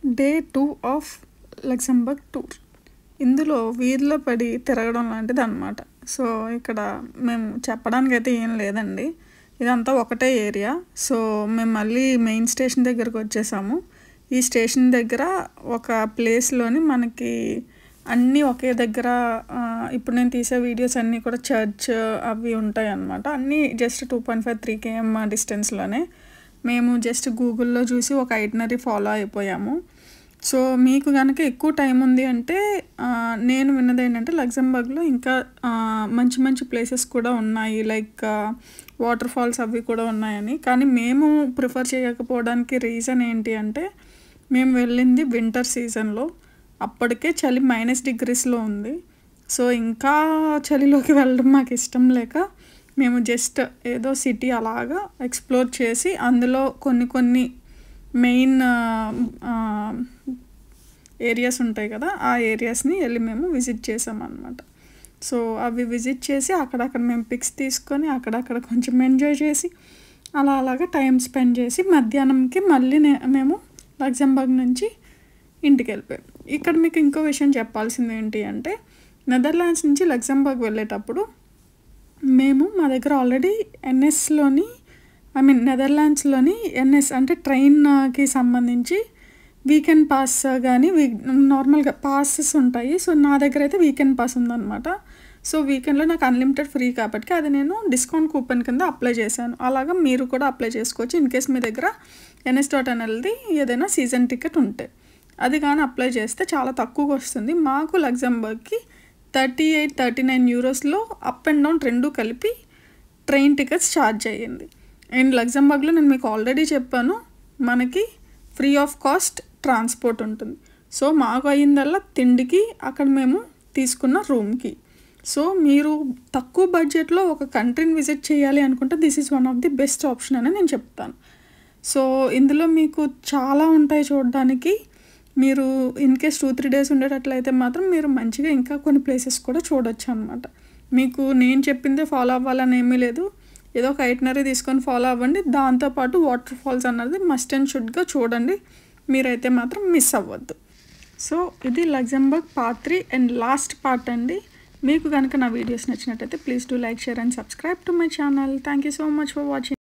Day 2 of Luxembourg tour. ఇందులో వీధిలో పడి తిరగడం లాంటిది అనమాట. సో ఇక్కడ మేము చెప్పడానికైతే ఏం లేదండి, ఇదంతా ఒకటే ఏరియా. సో మేము మళ్ళీ మెయిన్ స్టేషన్ దగ్గరకు వచ్చేసాము. ఈ స్టేషన్ దగ్గర ఒక ప్లేస్లోని మనకి అన్నీ ఒకే దగ్గర, ఇప్పుడు నేను తీసే వీడియోస్ అన్నీ కూడా చర్చ్ అవి ఉంటాయి అన్నమాట. అన్నీ జస్ట్ 2.5-3 km డిస్టెన్స్లోనే. మేము జస్ట్ గూగుల్లో చూసి ఒక ఐటినరీ ఫాలో అయిపోయాము. సో మీకు కనుక ఎక్కువ టైం ఉంది అంటే, నేను విన్నది ఏంటంటే లక్సెంబర్గ్లో ఇంకా మంచి మంచి ప్లేసెస్ కూడా ఉన్నాయి, లైక్ వాటర్ ఫాల్స్ అవి కూడా ఉన్నాయని. కానీ మేము ప్రిఫర్ చేయకపోవడానికి రీజన్ ఏంటి అంటే, మేము వెళ్ళింది వింటర్ సీజన్లో, అప్పటికే చలి -డిగ్రీస్లో ఉంది. సో ఇంకా చలిలోకి వెళ్ళడం మాకు ఇష్టం లేక మేము జస్ట్ ఏదో సిటీ అలాగా ఎక్స్ప్లోర్ చేసి అందులో కొన్ని మెయిన్ ఏరియాస్ ఉంటాయి కదా, ఆ ఏరియాస్ని వెళ్ళి మేము విజిట్ చేసామన్నమాట. సో అవి విజిట్ చేసి అక్కడక్కడ మేము పిక్స్ తీసుకొని అక్కడక్కడ కొంచెం ఎంజాయ్ చేసి అలాగా టైం స్పెండ్ చేసి మధ్యాహ్నంకి మళ్ళీ మేము లక్సెంబర్గ్ నుంచి ఇంటికి వెళ్ళిపోయాం. ఇక్కడ మీకు ఇంకో విషయం చెప్పాల్సింది ఏంటి అంటే, నెదర్లాండ్స్ నుంచి లక్సెంబర్గ్ వెళ్ళేటప్పుడు మా దగ్గర ఆల్రెడీ నెదర్లాండ్స్లోని ఎన్ఎస్ అంటే ట్రైన్కి సంబంధించి వీకెండ్ పాస్ కానీ నార్మల్గా పాసెస్ ఉంటాయి. సో నా దగ్గర అయితే వీకెండ్ పాస్ ఉందన్నమాట. సో వీకెండ్లో నాకు అన్లిమిటెడ్ ఫ్రీ కాబట్టి అది నేను డిస్కౌంట్ కూపన్ కింద అప్లై చేశాను. అలాగా మీరు కూడా అప్లై చేసుకోవచ్చు ఇన్ కేస్ మీ దగ్గర NS.nlది ఏదైనా సీజన్ టికెట్ ఉంటే. అది కానీ అప్లై చేస్తే చాలా తక్కువగా వస్తుంది. మాకు లక్సెంబర్గ్కి 38-39 యూరోస్లో అప్ అండ్ డౌన్ రెండు కలిపి ట్రైన్ టికెట్స్ ఛార్జ్ అయ్యింది. అండ్ లక్సెంబర్గ్లో నేను మీకు ఆల్రెడీ చెప్పాను, మనకి ఫ్రీ ఆఫ్ కాస్ట్ ట్రాన్స్పోర్ట్ ఉంటుంది. సో మాకు అయ్యిందల్లా తిండికి, అక్కడ మేము తీసుకున్న రూమ్కి. సో మీరు తక్కువ బడ్జెట్లో ఒక కంట్రీని విజిట్ చేయాలి అనుకుంటే this is one of the best option అని నేను చెప్తాను. సో ఇందులో మీకు చాలా ఉంటాయి చూడడానికి. మీరు ఇన్ కేస్ 2-3 డేస్ ఉండేటట్లయితే మాత్రం మీరు మంచిగా ఇంకా కొన్ని ప్లేసెస్ కూడా చూడొచ్చు అనమాట. మీకు నేను చెప్పిందే ఫాలో అవ్వాలని ఏమీ లేదు, ఏదో ఒక ఐటినరీ తీసుకొని ఫాలో అవ్వండి. దాంతోపాటు వాటర్ ఫాల్స్ అన్నది మస్ట్ అండ్ షుడ్గా చూడండి, మీరైతే మాత్రం మిస్ అవ్వద్దు. సో ఇది Luxembourg part 3 and last part అండి. మీకు కనుక నా వీడియోస్ నచ్చినట్టయితే please do like, share and subscribe to my channel. Thank you so much for watching.